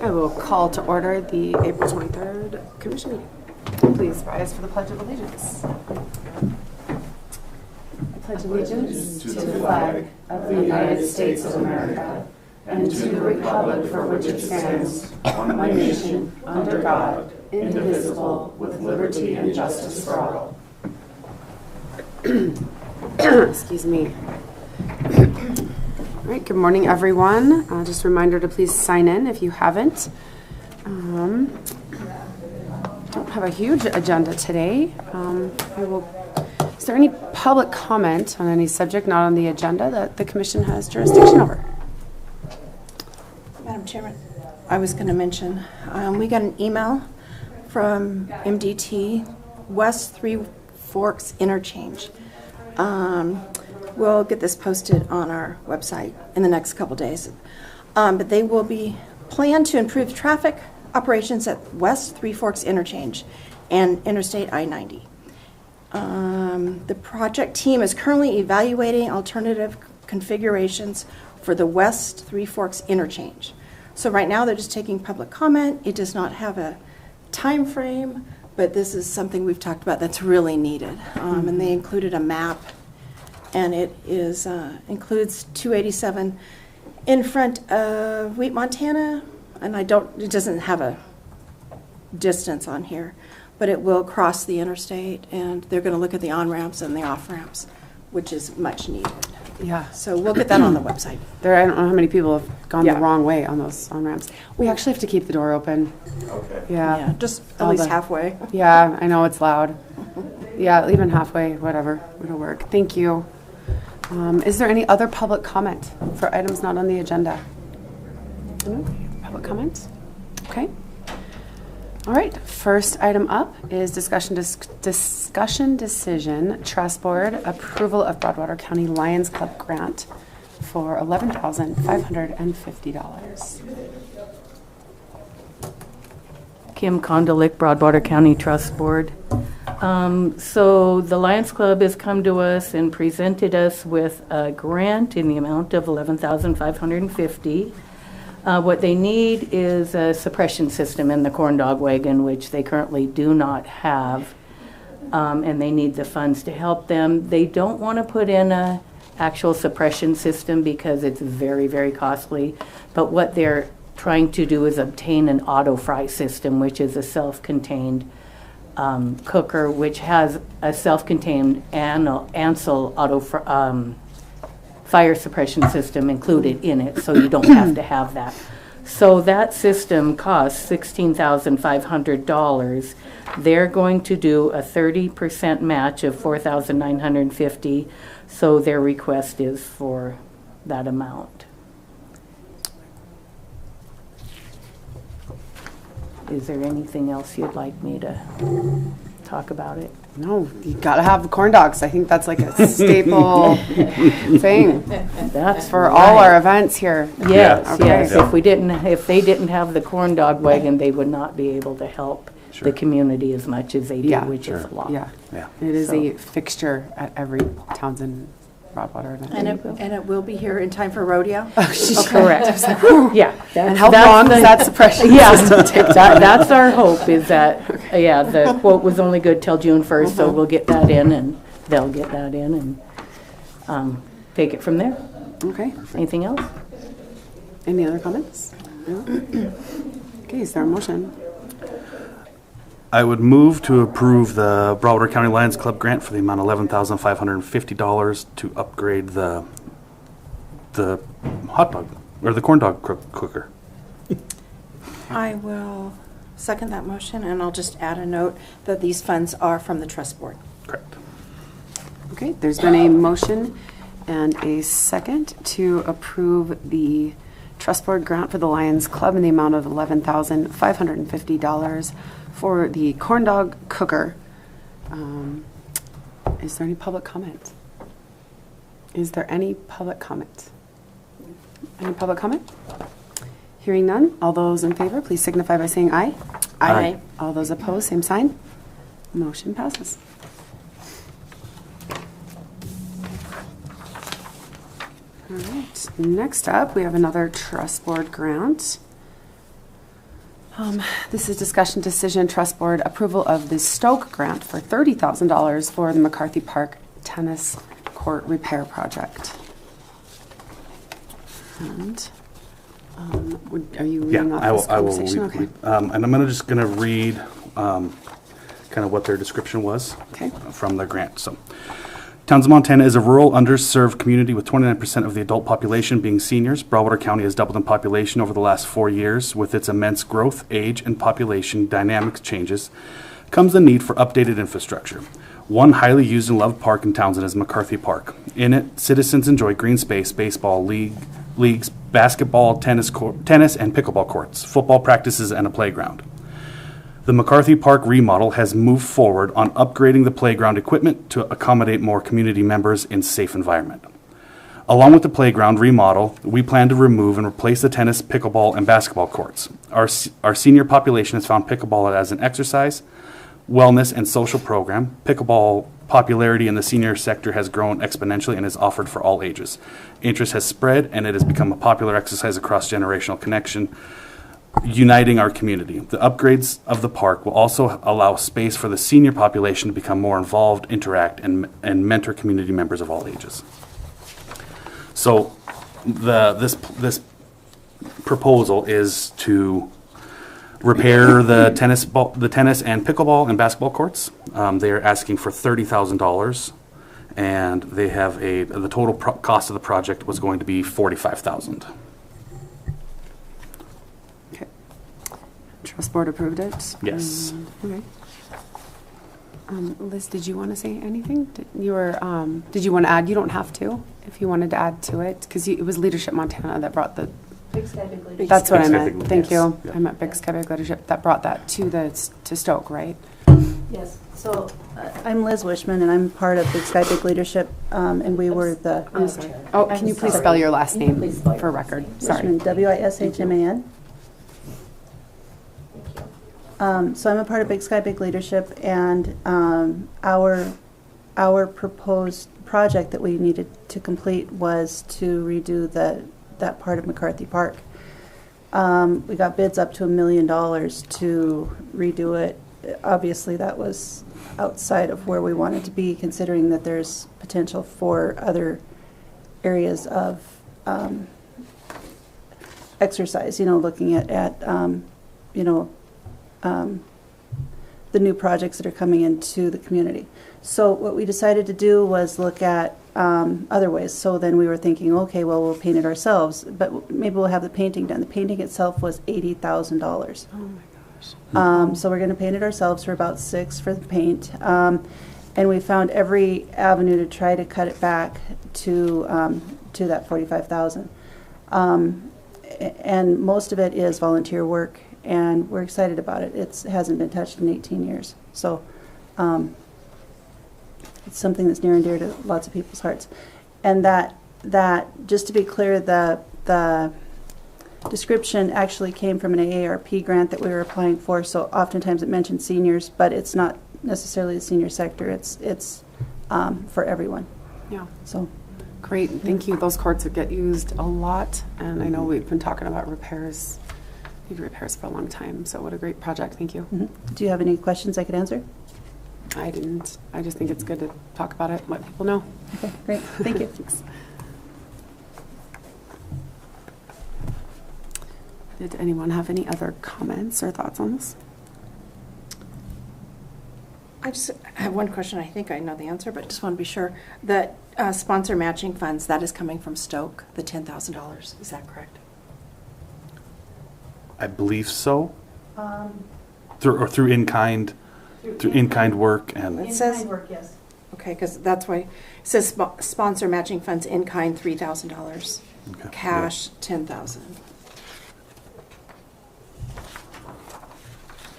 I will call to order the April 23rd commission meeting. Please rise for the Pledge of Allegiance. I pledge allegiance to the flag of the United States of America and to the republic for which it stands, one nation, under God, indivisible, with liberty and justice for all. Excuse me. All right, good morning, everyone. Just a reminder to please sign in if you haven't. Don't have a huge agenda today. Is there any public comment on any subject not on the agenda that the commission has jurisdiction over? Madam Chairman, I was going to mention, we got an email from MDT West Three Forks Interchange. We'll get this posted on our website in the next couple days. But they will be planned to improve traffic operations at West Three Forks Interchange and Interstate I-90. The project team is currently evaluating alternative configurations for the West Three Forks Interchange. So right now they're just taking public comment. It does not have a time frame, but this is something we've talked about that's really needed. And they included a map, and it is includes 287 in front of Wheat, Montana, and it doesn't have a distance on here, but it will cross the interstate, and they're going to look at the on-ramps and the off-ramps, which is much needed. Yeah. So we'll get that on the website. I don't know how many people have gone the wrong way on those on-ramps. We actually have to keep the door open. Okay. Yeah. Just at least halfway. Yeah, I know it's loud. Yeah, even halfway, whatever, it'll work. Thank you. Is there any other public comment for items not on the agenda? No? Public comments? Okay. All right, first item up is discussion decision, Trust Board, approval of Broadwater County Lions Club grant for $11,550. Kim Kondelik, Broadwater County Trust Board. So the Lions Club has come to us and presented us with a grant in the amount of $11,550. What they need is a suppression system in the corn dog wagon, which they currently do not have, and they need the funds to help them. They don't want to put in an actual suppression system because it's very, very costly, but what they're trying to do is obtain an auto fry system, which is a self-contained cooker, which has a self-contained Ansel auto fire suppression system included in it, so you don't have to have that. So that system costs $16,500. They're going to do a 30% match of $4,950, so their request is for that amount. Is there anything else you'd like me to talk about it? No, you gotta have the corn dogs. I think that's like a staple thing. That's for right. all our events here. Yes, Okay. yes. If they didn't have the corn dog wagon, they would not be able to help the community as much as they do, which is a lot. Yeah, it is a fixture at every Townsend Broadwater event. And it will be here in time for rodeo? Correct. Yeah. And how long does that suppression system take? That's our hope, is that, the quote was only good till June 1st, so we'll get that in, and they'll get that in, and take it from there. Okay. Anything else? Any other comments? No? Okay, is there a motion? I would move to approve the Broadwater County Lions Club grant for the amount of $11,550 to upgrade the hot dog or the corn dog cooker. I will second that motion, and I'll just add a note that these funds are from the Trust Board. Correct. Okay, there's been a motion and a second to approve the Trust Board grant for the Lions Club in the amount of $11,550 for the corn dog cooker. Is there any public comment? Is there any public comment? Any public comment? Hearing none, all those in favor, please signify by saying aye. Aye. All those opposed, same sign. Motion passes. All right, next up, we have another Trust Board grant. This is discussion decision, trust board approval of the Stoke grant for $30,000 for the McCarthy Park tennis court repair project. And, are you Yeah, reading off I this will conversation? read. Okay. And I'm just going to read kind of what their description was Okay. from the grant. So, Towns of Montana is a rural, underserved community with 29% of the adult population being seniors. Broadwater County has doubled in population over the last 4 years. With its immense growth, age, and population dynamics changes, comes the need for updated infrastructure. One highly used and loved park in Townsend is McCarthy Park. In it, citizens enjoy green space, baseball, leagues, basketball, tennis, and pickleball courts, football practices, and a playground. The McCarthy Park remodel has moved forward on upgrading the playground equipment to accommodate more community members in a safe environment. Along with the playground remodel, we plan to remove and replace the tennis, pickleball, and basketball courts. Our senior population has found pickleball as an exercise, wellness, and social program. Pickleball popularity in the senior sector has grown exponentially and is offered for all ages. Interest has spread, and it has become a popular exercise across generational connection, uniting our community. The upgrades of the park will also allow space for the senior population to become more involved, interact, and mentor community members of all ages. So this proposal is to repair the tennis and pickleball and basketball courts. They are asking for $30,000, and they have the total cost of the project was going to be $45,000. Okay. Trust board approved it? Yes. Okay. Liz, did you want to say anything? Did you want to add? You don't have to if you wanted to add to it, because it was Leadership Montana that brought the. That's what I Big Sky meant. Big Thank you. Yes. I meant Big Sky Big Leadership that brought that to Stoke, right? Yes, so I'm Liz Wishman, and I'm part of Big Sky Big Leadership, and we were the. I'm sorry. Oh, can you please spell your last name for record? Sorry. Wishman, W-I-S-H-M-A-N. So I'm a part of Big Sky Big Leadership, and our proposed project that we needed to complete was to redo that part of McCarthy Park. We got bids up to $1 million to redo it. Obviously, that was outside of where we wanted to be, considering that there's potential for other areas of exercise, looking at the new projects that are coming into the community. So what we decided to do was look at other ways. So then we were thinking, okay, well, we'll paint it ourselves, but maybe we'll have the painting done. The painting itself was $80,000. Oh my gosh. So we're going to paint it ourselves for about $6,000 for the paint. And we found every avenue to try to cut it back to that $45,000. And most of it is volunteer work, and we're excited about it. It hasn't been touched in 18 years. So it's something that's near and dear to lots of people's hearts. And that just to be clear, the description actually came from an AARP grant that we were applying for. So oftentimes it mentioned seniors, but it's not necessarily the senior sector. It's for everyone. Yeah. So Great. Thank you. Those courts would get used a lot, and I know we've been talking about repairs. Need repairs for a long time. So what a great project. Thank you. do you have any questions I could answer? I didn't. I just think it's good to talk about it, let people know. Okay, great. Thank you. Thanks. Did anyone have any other comments or thoughts on this? I just have one question. I think I know the answer, but just want to be sure. The sponsor matching funds, that is coming from Stoke, the $10,000. Is that correct? I believe so. Through in-kind work and It says, work, yes. okay, because that's why it says sponsor matching funds in kind $3,000, Okay. cash $10,000.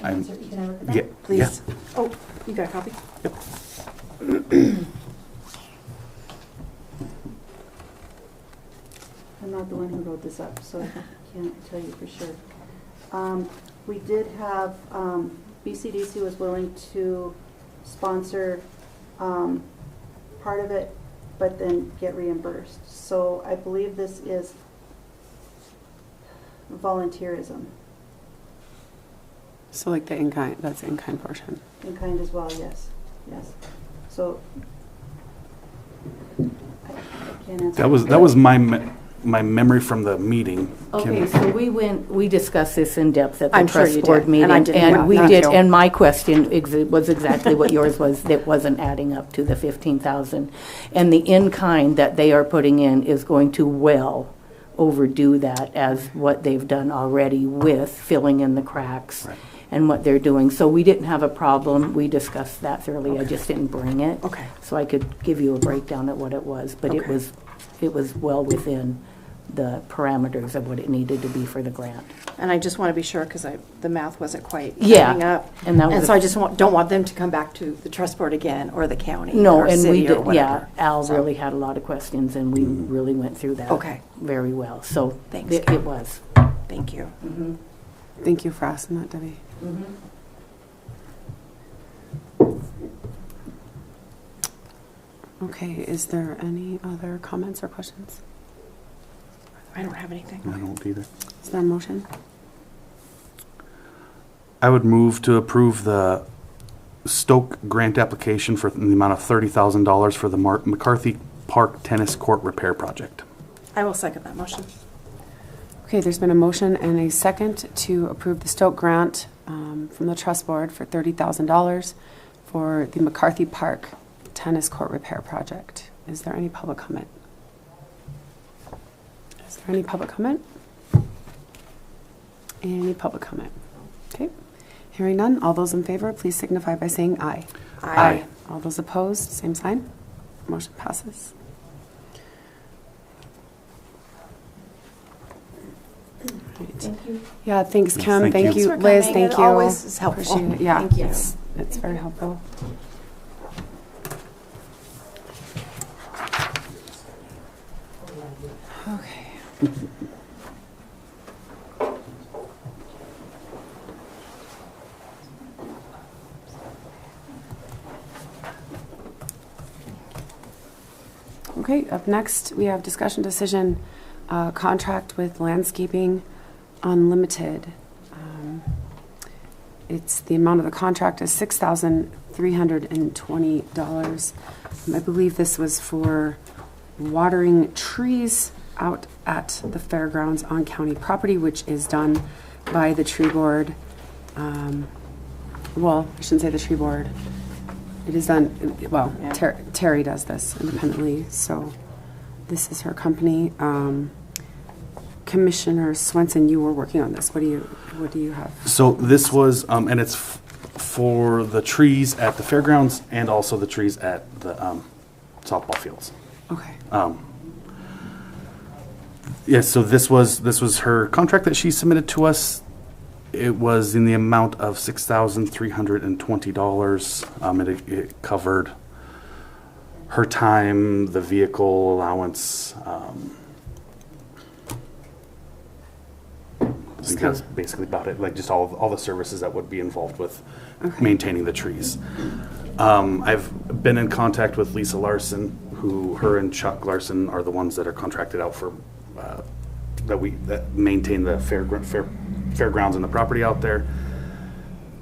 I'm- Can I look at that? yeah, Please. Oh, you got a copy? Yep. I'm not the one who wrote this up, so I can't tell you for sure. We did have, BCDC was willing to sponsor part of it, but then get reimbursed. So I believe this is volunteerism. So like the in-kind, that's the in-kind portion. In kind as well, yes, yes. So. I can't answer. That was my memory from the meeting. Okay, Kim. so we discussed this in depth at the I'm sure you trust board did, meeting. and I didn't And want we that. did, Thank you. and my question was exactly what yours was, that wasn't adding up to the 15,000. And the in-kind that they are putting in is going to well overdo that as what they've done already with filling in the cracks Right. and what they're doing. So we didn't have a problem. We discussed that thoroughly. I just didn't bring it. Okay. So I could give you a breakdown of what it was, but it Okay. was well within the parameters of what it needed to be for the grant. And I just want to be sure, because the math wasn't quite Yeah, adding up. and that was And a- so I just don't want them to come back to the trust board again, or the county, No, or and we city, or did, whatever. yeah, Al So- really had a lot of questions, and we really went through that. Okay. Very well, so Thanks, it Kim. was. Thank you. Thank you for asking that, Debbie. Okay, is there any other comments or questions? I don't have anything. I don't either. Is there a motion? I would move to approve the Stoke grant application for the amount of $30,000 for the McCarthy Park Tennis Court Repair Project. I will second that motion. Okay, there's been a motion and a second to approve the Stoke grant from the trust board for $30,000 for the McCarthy Park Tennis Court Repair Project. Is there any public comment? Is there any public comment? Any public comment? Okay, hearing none. All those in favor, please signify by saying aye. Aye. All those opposed, same sign. Motion passes. Thank you. Yeah, thanks, Yes, Kim. thank Thank you. you, Thanks for Liz. coming. Thank It you. always is helpful. Appreciate it. Yeah, Thank you. it's very helpful. Okay. Okay, up next, we have discussion decision, contract with Landscaping Unlimited. It's, the amount of the contract is $6,320. I believe this was for watering trees out at the fairgrounds on county property, which is done by the tree board. Well, I shouldn't say the tree board. It is done, well, Yeah. Terry does this independently, so this is her company. Commissioner Swenson, you were working on this. What do you have? So this was, and it's for the trees at the fairgrounds and also the trees at the softball fields. Okay. Yes, so this was her contract that she submitted to us. It was in the amount of $6,320. It covered her time, the vehicle allowance. I think that's basically about it. Like just all the services that would be involved with maintaining the trees. I've been in contact with Lisa Larson, her and Chuck Larson are the ones that are contracted out for that maintain the fairgrounds and the property out there.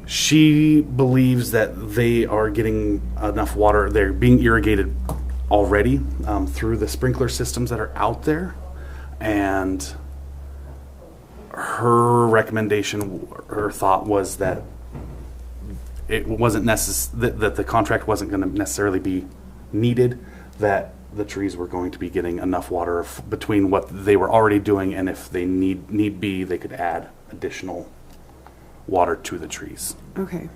She believes that they are getting enough water. They're being irrigated already through the sprinkler systems that are out there, and her recommendation, her thought was that it wasn't that the contract wasn't going to necessarily be needed, that the trees were going to be getting enough water between what they were already doing, and if they need be, they could add additional water to the trees. Okay.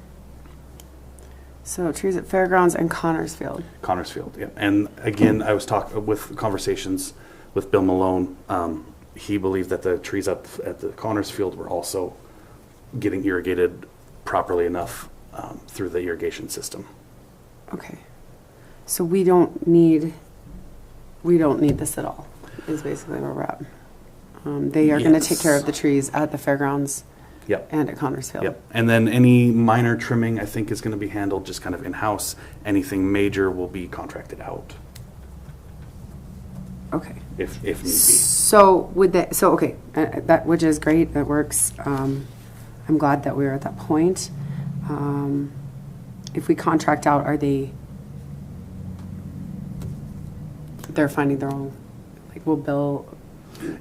So trees at fairgrounds and Connorsfield. Connorsfield, yeah. And again, I was talking with conversations with Bill Malone. He believed that the trees up at the Connorsfield were also getting irrigated properly enough through the irrigation system. Okay. So we don't need this at all, is basically where we're at. They are going to take care of the trees at the fairgrounds Yep. and at Connorsfield. Yep. And then any minor trimming, I think, is going to be handled just kind of in-house. Anything major will be contracted out Okay. if need be. So would that, so okay, that, which is great, that works. I'm glad that we're at that point. If we contract out, they're finding their own, like, will Bill?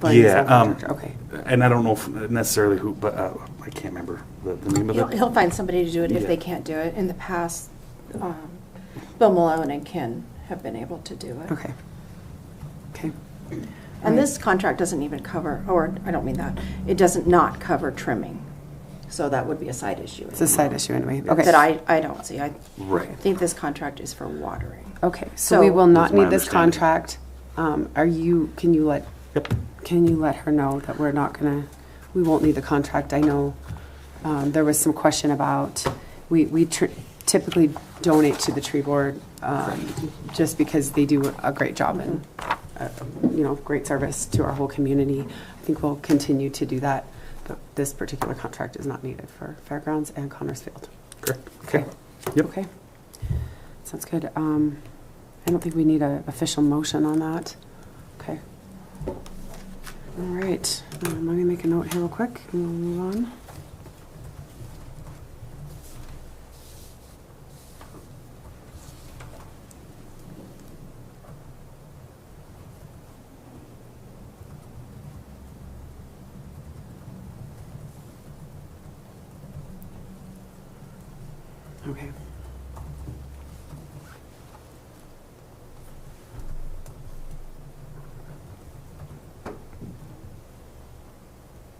Okay. And I don't know if necessarily who, but I can't remember the name of it. He'll find somebody to do it if Yeah. they can't do it. In the past, Bill Malone and Ken have been able to do it. Okay. Okay. And this contract doesn't even cover, or I don't mean that, it doesn't not cover trimming. So that would be a side issue. It's a side issue anyway. Okay. That I don't see. I Right. think this contract is for watering. Okay, so we So- will not That's my need this understanding. contract. Can you let her know that we won't need the contract? I know there was some question about, we typically donate to the tree board just because they do a great job and, great service to our whole community. I think we'll continue to do that, but this particular contract is not needed for Fairgrounds and Connors Field. Correct. Okay. Yep. Okay. Sounds good. I don't think we need an official motion on that. Okay. All right. Let me make a note here real quick and we'll move on. Okay.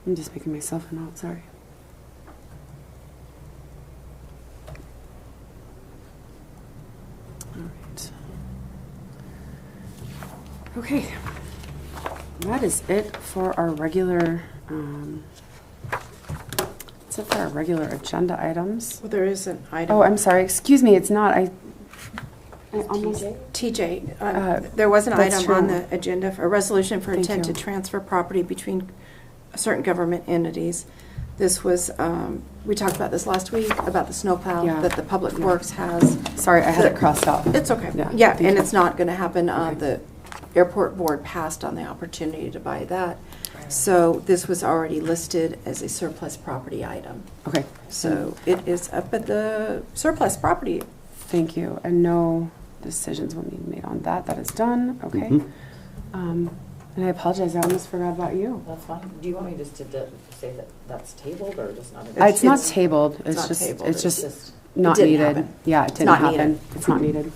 I'm just making myself a note, sorry. All right. Okay. That is it for our regular, that's it for our regular agenda items. Well, there is an item. Oh, I'm sorry, excuse me, it's not, I almost, TJ, there was an that's item on true. the agenda for a resolution for Thank intent you. to transfer property between certain government entities. This was, we talked about this last week, about the snowplow Yeah. that the Public Yeah. Works has. sorry, I had it crossed out. It's okay. Yeah, Yeah, thank and you. it's not going to happen. Okay. The airport board passed on the opportunity to buy that. So this was already listed as a surplus property item. Okay, So it is up at the surplus property. thank you, and no decisions will be made on that, that is done, okay. Mhm. And I apologize, I almost forgot about you. That's fine. Do you want me just to say that that's tabled or just not? It's not it's tabled, it's not just, tabled, it's it's just just- not didn't needed. happen. Yeah, it It's didn't not happen, needed. it's not needed.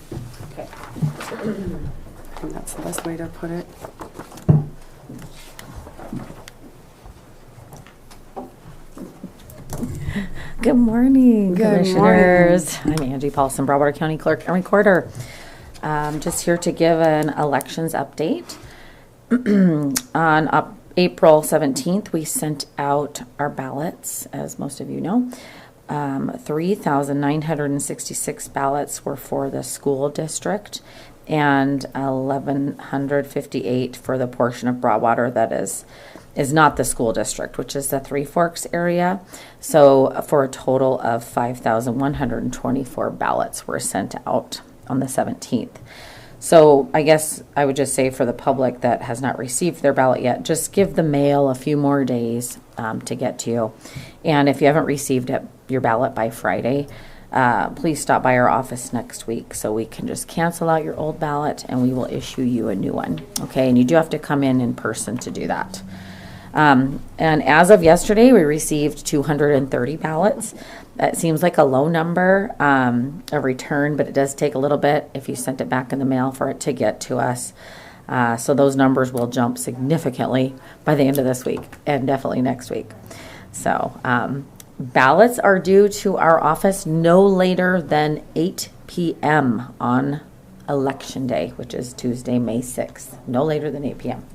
Okay. I think that's the best way to put it. Good morning, Good Commissioners. I'm Angie Paulson, Broadwater County Clerk and Recorder. Just here to give an elections update. On April 17th, we sent out our ballots, as most of you know. 3,966 ballots were for the school district and 1,158 for the portion of Broadwater that is not the school district, which is the Three Forks area. So for a total of 5,124 ballots were sent out on the 17th. So I guess I would just say for the public that has not received their ballot yet, just give the mail a few more days to get to you. And if you haven't received your ballot by Friday, please stop by our office next week so we can just cancel out your old ballot and we will issue you a new one. Okay, and you do have to come in person to do that. And as of yesterday, we received 230 ballots. That seems like a low number of return, but it does take a little bit if you sent it back in the mail for it to get to us. So those numbers will jump significantly by the end of this week and definitely next week. So ballots are due to our office no later than 8 p.m. on Election Day, which is Tuesday, May 6th. No later than 8 p.m.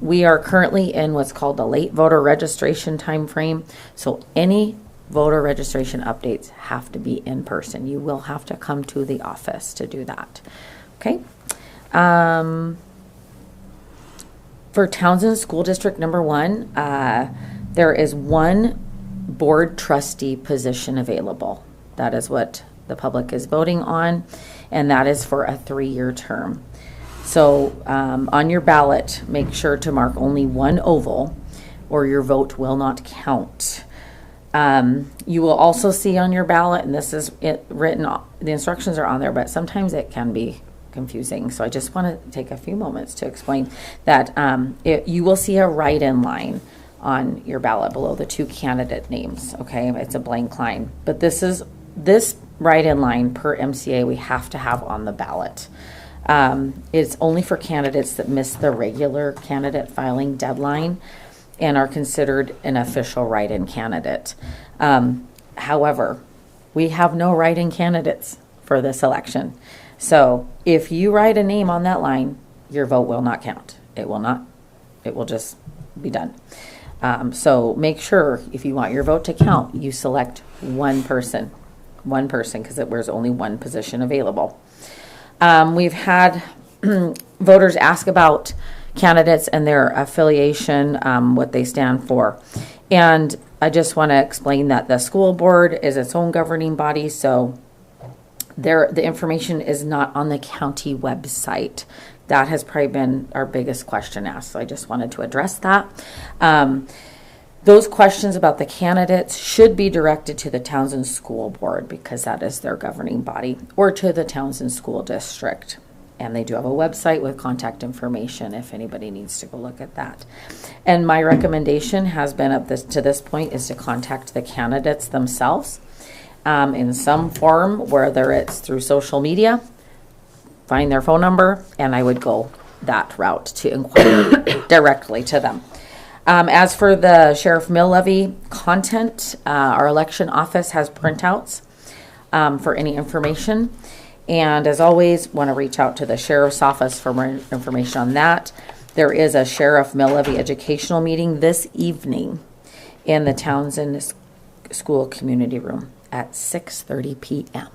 We are currently in what's called the late voter registration time frame. So any voter registration updates have to be in person. You will have to come to the office to do that. Okay. For Townsend School District number 1, there is one board trustee position available. That is what the public is voting on, and that is for a 3-year term. So on your ballot, make sure to mark only one oval or your vote will not count. You will also see on your ballot, and this is written, the instructions are on there, but sometimes it can be confusing. So I just want to take a few moments to explain that you will see a write-in line on your ballot below the 2 candidate names. Okay, it's a blank line, but this write-in line per MCA we have to have on the ballot. It's only for candidates that miss the regular candidate filing deadline and are considered an official write-in candidate. However, we have no write-in candidates for this election. So if you write a name on that line, your vote will not count. It will not. It will just be done. So make sure if you want your vote to count, you select one person, because there's only one position available. We've had voters ask about candidates and their affiliation, what they stand for. And I just want to explain that the school board is its own governing body, so the information is not on the county website. That has probably been our biggest question asked, so I just wanted to address that. Those questions about the candidates should be directed to the Townsend School Board because that is their governing body, or to the Townsend School District. And they do have a website with contact information if anybody needs to go look at that. And my recommendation has been to this point is to contact the candidates themselves in some form, whether it's through social media, find their phone number, and I would go that route to inquire directly to them. As for the sheriff mill levy content, our election office has printouts for any information. And as always, want to reach out to the sheriff's office for more information on that. There is a sheriff mill levy educational meeting this evening in the Townsend School Community Room at 6:30 p.m.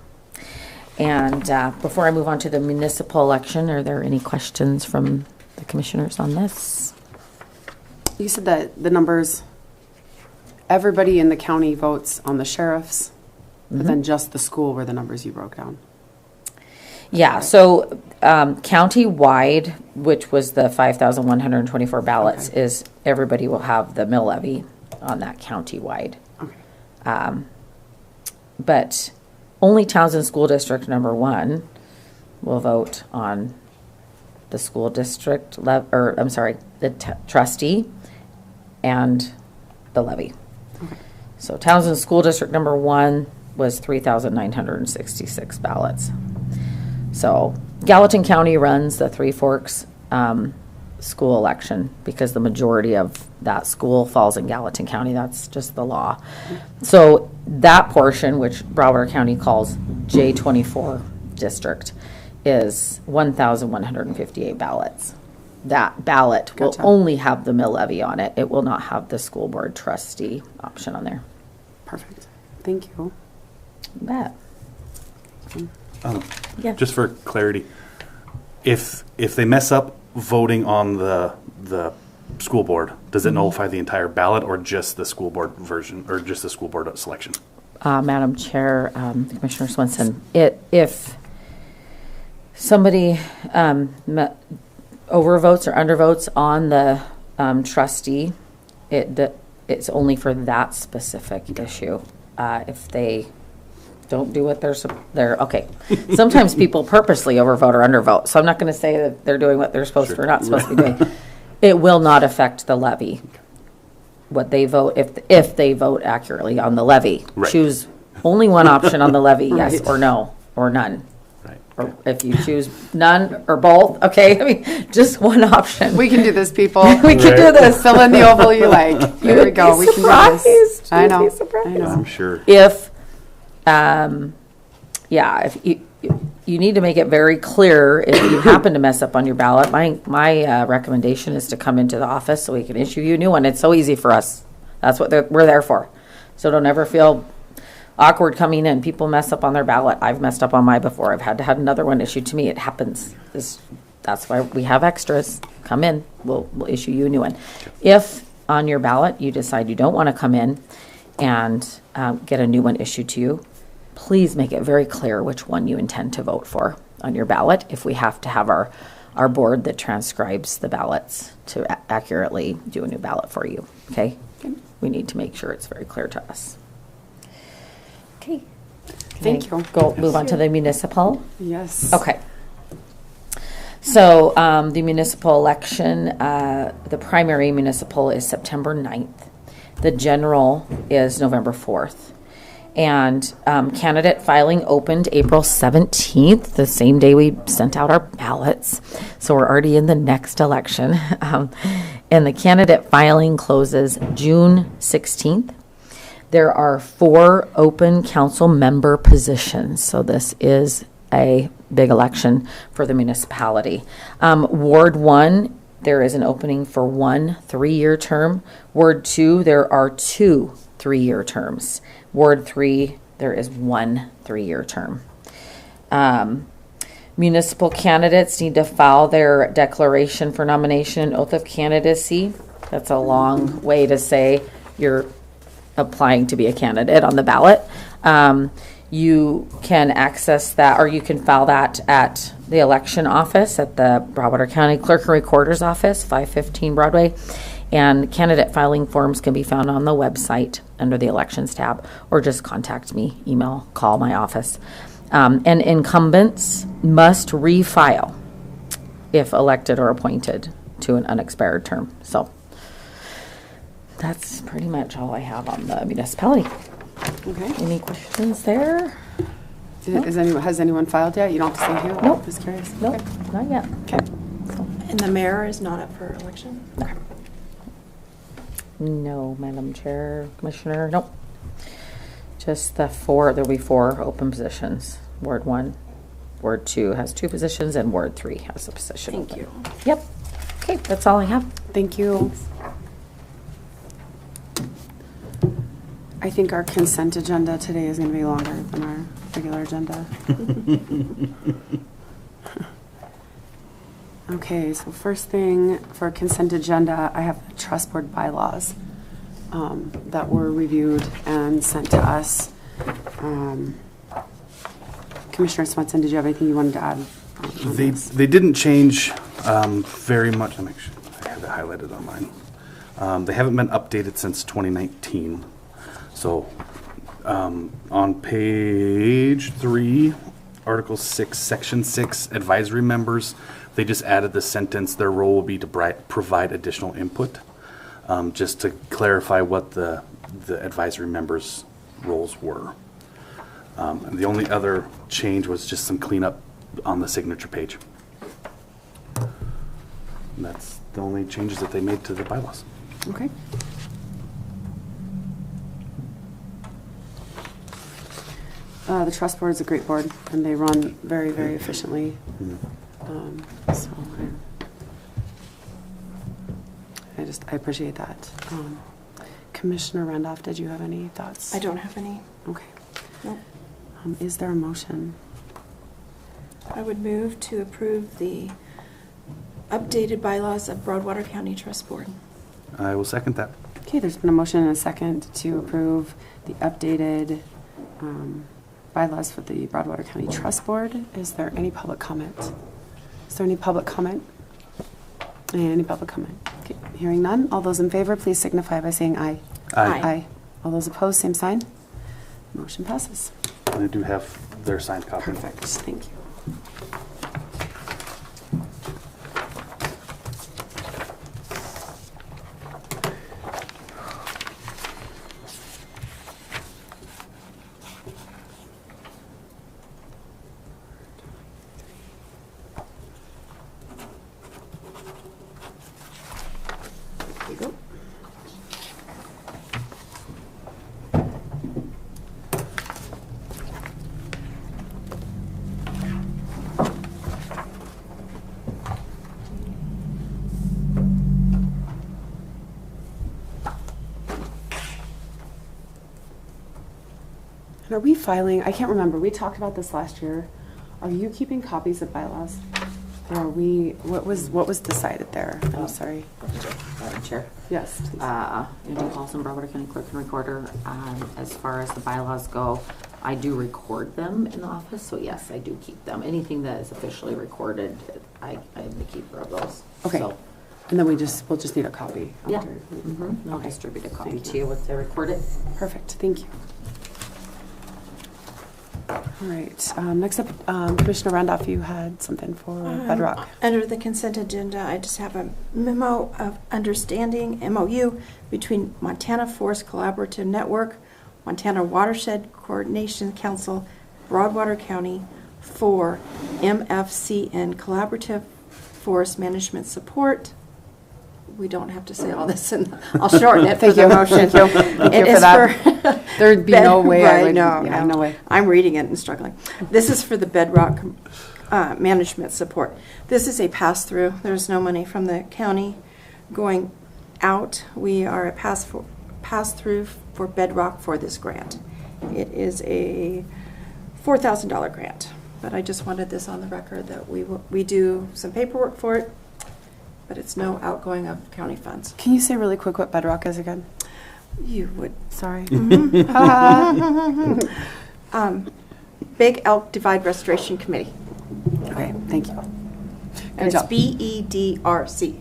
And before I move on to the municipal election, are there any questions from the commissioners on this? You said that the numbers, everybody in the county votes on the sheriffs, but then just the school were the numbers you broke down. Yeah, so county-wide, which was the 5,124 ballots, is everybody will have the mill levy on that county-wide. Okay. But only Townsend School District number 1 will vote on the school district, the trustee and the levy. Okay. So Townsend School District number 1 was 3,966 ballots. So Gallatin County runs the Three Forks school election because the majority of that school falls in Gallatin County. That's just the law. So that portion, which Broward County calls J24 district, is 1,158 ballots. That ballot will only have the mill levy on it. It will not have the school board trustee option on there. Perfect. Thank you. You bet. Yeah. Just for clarity, if they mess up voting on the school board, does it nullify the entire ballot or just the school board version or just the school board selection? Madam Chair, Commissioner Swenson, if somebody overvotes or undervotes on the trustee, it's only for that specific issue. If they don't do what they're okay. Sometimes people purposely overvote or undervote, so I'm not going to say that they're doing what they're supposed to or not supposed to be doing. It will not affect the levy. What they vote, if they vote accurately on the levy, choose only one option on the levy, yes or no, or none. Right. Or if you choose none or both, okay, I mean, just one option. We can do this, people. We can do this. Fill in the oval you like. Here we go. We can do this. I know. I know. I'm sure. If if you need to make it very clear if you happen to mess up on your ballot. My recommendation is to come into the office so we can issue you a new one. It's so easy for us. That's what we're there for. So don't ever feel awkward coming in. People mess up on their ballot. I've messed up on mine before. I've had to have another one issued to me. It happens. That's why we have extras. Come in. We'll issue you a new one. If on your ballot you decide you don't want to come in and get a new one issued to you, please make it very clear which one you intend to vote for on your ballot if we have to have our our board that transcribes the ballots to accurately do a new ballot for you, okay? We need to make sure it's very clear to us. Okay. Thank you. Move on to the municipal. Yes. Okay. So the municipal election, the primary municipal is September 9th. The general is November 4th. And candidate filing opened April 17th, the same day we sent out our ballots. So we're already in the next election. And the candidate filing closes June 16th. There are 4 open council member positions. So this is a big election for the municipality. Ward 1, there is an opening for 1 3-year term. Ward 2, there are 2 3-year terms. Ward 3, there is 1 3-year term. Municipal candidates need to file their declaration for nomination and oath of candidacy. That's a long way to say you're applying to be a candidate on the ballot. You can access that, or you can file that at the election office at the Broadwater County Clerk and Recorder's Office, 515 Broadway. And candidate filing forms can be found on the website under the elections tab, or just contact me, email, call my office. And incumbents must refile if elected or appointed to an unexpired term. So that's pretty much all I have on the municipality. Okay. Any questions there? Has anyone filed yet? You don't have to say who? Nope. Just curious. Nope, Okay. not yet. Okay. And the mayor is not up for election? No, Madam Chair, Commissioner, nope. Just the 4, there'll be 4 open positions. Ward 1, Ward 2 has 2 positions, and Ward 3 has a position. Thank open. you. Yep. Okay, that's all I have. Thank you. I think our consent agenda today is going to be longer than our regular agenda. Okay, so first thing for consent agenda, I have the trust board bylaws that were reviewed and sent to us. Commissioner Swenson, did you have anything you wanted to add? On this? They didn't change very much. I have it highlighted on mine. They haven't been updated since 2019. So on page 3, Article 6, Section 6, advisory members, they just added the sentence, their role will be to provide additional input, just to clarify what the advisory members' roles were. And the only other change was just some cleanup on the signature page. And that's the only changes that they made to the bylaws. Okay. The trust board is a great board, and they run very, very efficiently. So I appreciate that. Commissioner Randolph, did you have any thoughts? I don't have any. Okay. Nope. Is there a motion? I would move to approve the updated bylaws of Broadwater County Trust Board. I will second that. Okay, there's been a motion and a second to approve the updated bylaws for the Broadwater County Trust Board. Is there any public comment? Is there any public comment? Any public comment? Okay, hearing none. All those in favor, please signify by saying aye. Aye. Aye. All those opposed, same sign. Motion passes. And I do have their signed copy. Perfect. Thank you. There you go. And are we filing, I can't remember, we talked about this last year. Are you keeping copies of bylaws? Or are we, what was decided there? I'm sorry. Madam Chair. Yes, please. Andy Paulson, Broadwater County Clerk and Recorder. As far as the bylaws go, I do record them in the office, so yes, I do keep them. Anything that is officially recorded, I am the keeper of those. Okay. So, And then we'll just need a copy. yeah. after. I'll Okay. distribute a copy Thank to you once I record it. Perfect, thank you. All right, next up, Commissioner Randolph, you had something for Bedrock. Under the consent agenda, I just have a memo of understanding, MOU, between Montana Forest Collaborative Network, Montana Watershed Coordination Council, Broadwater County, for MFCN Collaborative Forest Management Support. We don't have to say all this, and I'll shorten it for Thank the you. motion. Thank you. Thank you It for is that. for There'd be no way I Right, would. no, Yeah, no way. I'm reading it and struggling. This is for the Bedrock management support. This is a pass-through. There's no money from the county going out. We are a pass-through for Bedrock for this grant. It is a $4,000 grant, but I just wanted this on the record that we do some paperwork for it, but it's no outgoing of county funds. Can you say really quick what Bedrock is again? You would. Sorry. Big Elk Divide Restoration Committee. Okay, thank you. And Good it's job. BEDRC.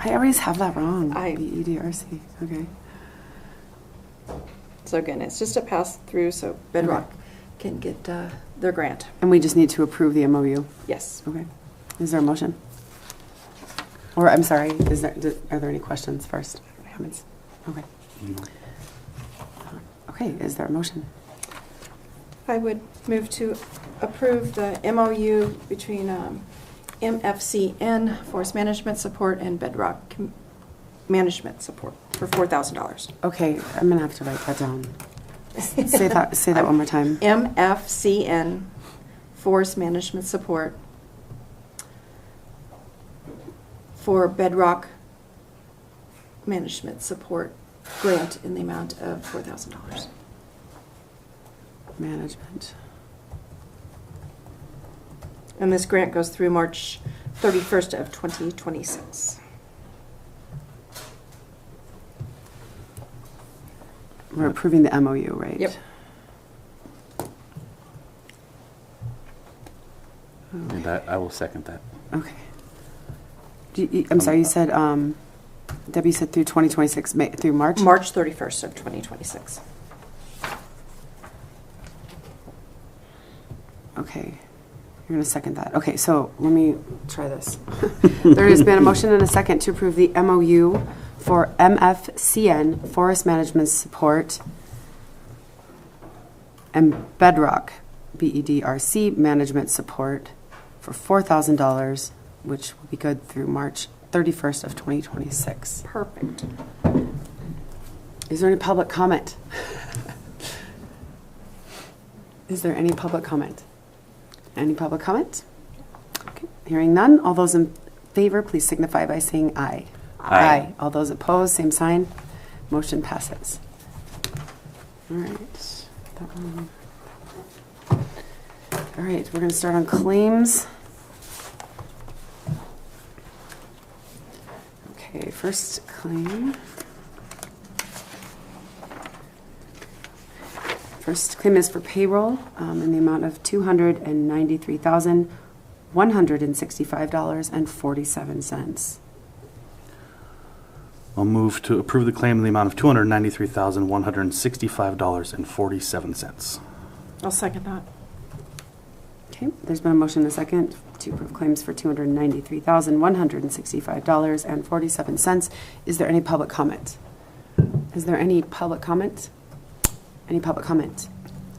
I always have that wrong. I- BEDRC, okay. So again, it's just a pass-through so Bedrock can get their grant. And we just need to approve the MOU. Yes. Okay. Is there a motion? Or, I'm sorry, are there any questions first? Comments? Okay. Okay, is there a motion? I would move to approve the MOU between MFCN, Forest Management Support, and Bedrock Management Support for $4,000. Okay, I'm gonna have to write that down. Say that one more time. MFCN, Forest Management Support, for Bedrock Management Support grant in the amount of $4,000. Management. And this grant goes through March 31st of 2026. We're approving the MOU, right? Yep. And I will second that. Okay. I'm sorry, you said, Debbie said through 2026, through March? March 31st of 2026. Okay. You're going to second that. Okay, so let me try this. There has been a motion and a second to approve the MOU for MFCN, Forest Management Support, and Bedrock, BEDRC, Management Support for $4,000, which will be good through March 31st of 2026. Perfect. Is there any public comment? Is there any public comment? Any public comment? Okay. Hearing none, all those in favor, please signify by saying aye. Aye. All those opposed, same sign. Motion passes. All right. That one. All right, we're going to start on claims. Okay, first claim. First claim is for payroll in the amount of $293,165.47. I'll move to approve the claim in the amount of $293,165.47. I'll second that. Okay, there's been a motion and a second to approve claims for $293,165.47. Is there any public comment? Is there any public comment? Any public comment?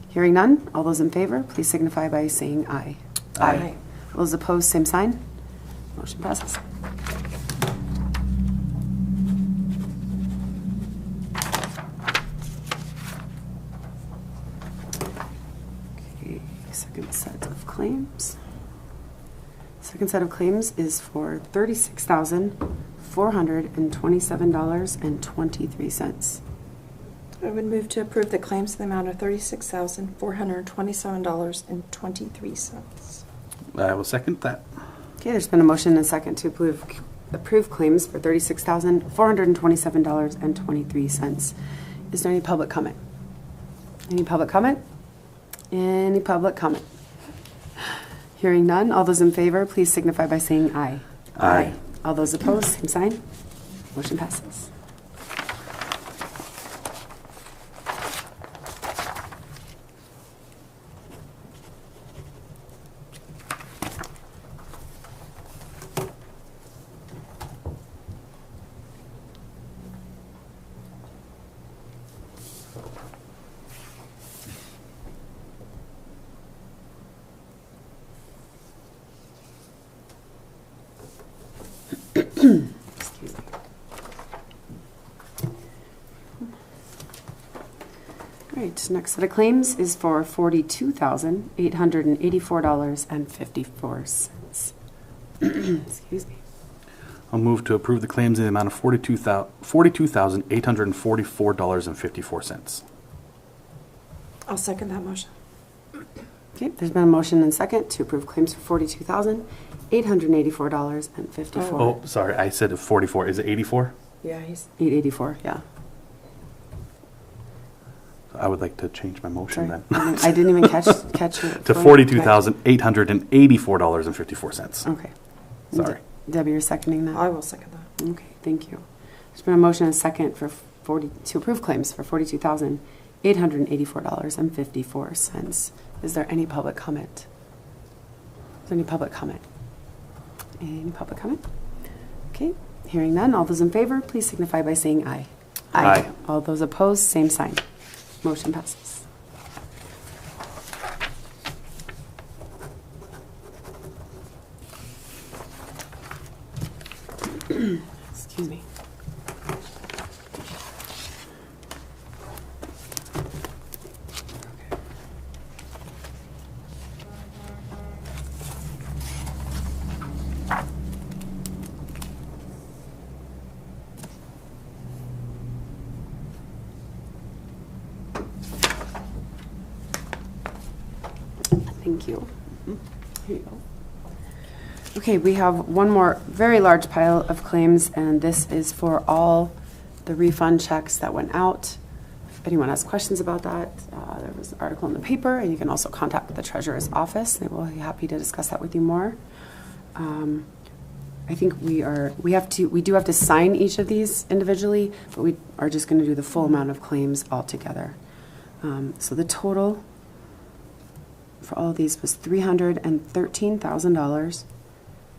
Hearing none, all those in favor, please signify by saying aye. Aye. Those opposed, same sign. Motion passes. Okay, second set of claims. Second set of claims is for $36,427.23. I would move to approve the claims in the amount of $36,427.23. I will second that. Okay, there's been a motion and a second to approve claims for $36,427.23. Is there any public comment? Any public comment? Any public comment? Hearing none, all those in favor, please signify by saying aye. Aye. All those opposed, same sign. Motion passes. Excuse me. All right, next set of claims is for $42,884.54. Excuse me. I'll move to approve the claims in the amount of $42,844.54. I'll second that motion. Okay, there's been a motion and second to approve claims for $42,884.54. Oh, sorry, I said 44. Is it 84? Yeah, he's. 884, yeah. I would like to change my motion Sorry. then. I didn't even catch it. To $42,884.54. Okay. Sorry. Debbie, you're seconding that? I will second that. Okay, thank you. There's been a motion and second to approve claims for $42,884.54. Is there any public comment? Is there any public comment? Any public comment? Okay, hearing none. All those in favor, please signify by saying aye. Aye. All those opposed, same sign. Motion passes. Excuse me. Thank you. Here you go. Okay, we have one more very large pile of claims, and this is for all the refund checks that went out. If anyone has questions about that, there was an article in the paper, and you can also contact the treasurer's office. They will be happy to discuss that with you more. I think we do have to sign each of these individually, but we are just going to do the full amount of claims all together. So the total for all of these was $313,000.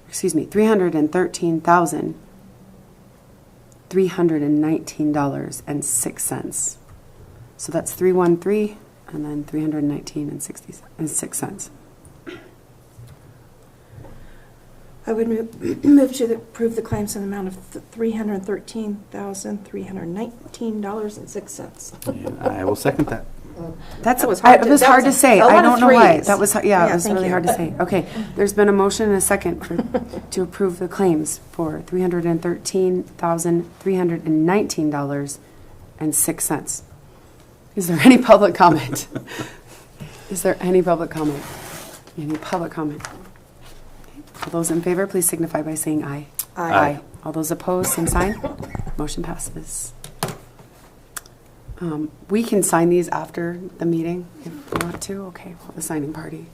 Excuse me, $313,319.06. So that's 313 and then 319.06 cents. I would move to approve the claims in the amount of $313,319.06. I will second that. That was hard it to- was that hard was to say. a lot I of don't know why. threes. That was it Yeah, was thank really you. hard to say. Okay, there's been a motion and a second to approve the claims for $313,319.06. Is there any public comment? Is there any public comment? Any public comment? All those in favor, please signify by saying aye. Aye. All those opposed, same sign. Motion passes. We can sign these after the meeting if you want to. Okay, well, the signing party.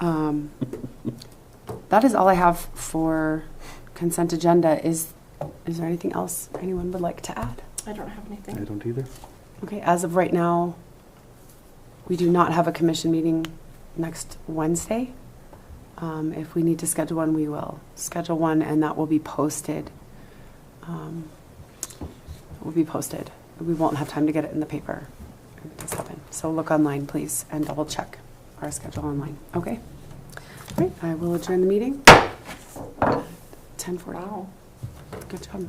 That is all I have for consent agenda. Is there anything else anyone would like to add? I don't have I anything. don't either. Okay, as of right now, we do not have a commission meeting next Wednesday. If we need to schedule one, we will schedule one, and that will be posted. We won't have time to get it in the paper. This happen. So look online, please, and double check our schedule online. Okay? All right, I will adjourn the meeting. 10:40. Wow. Good job.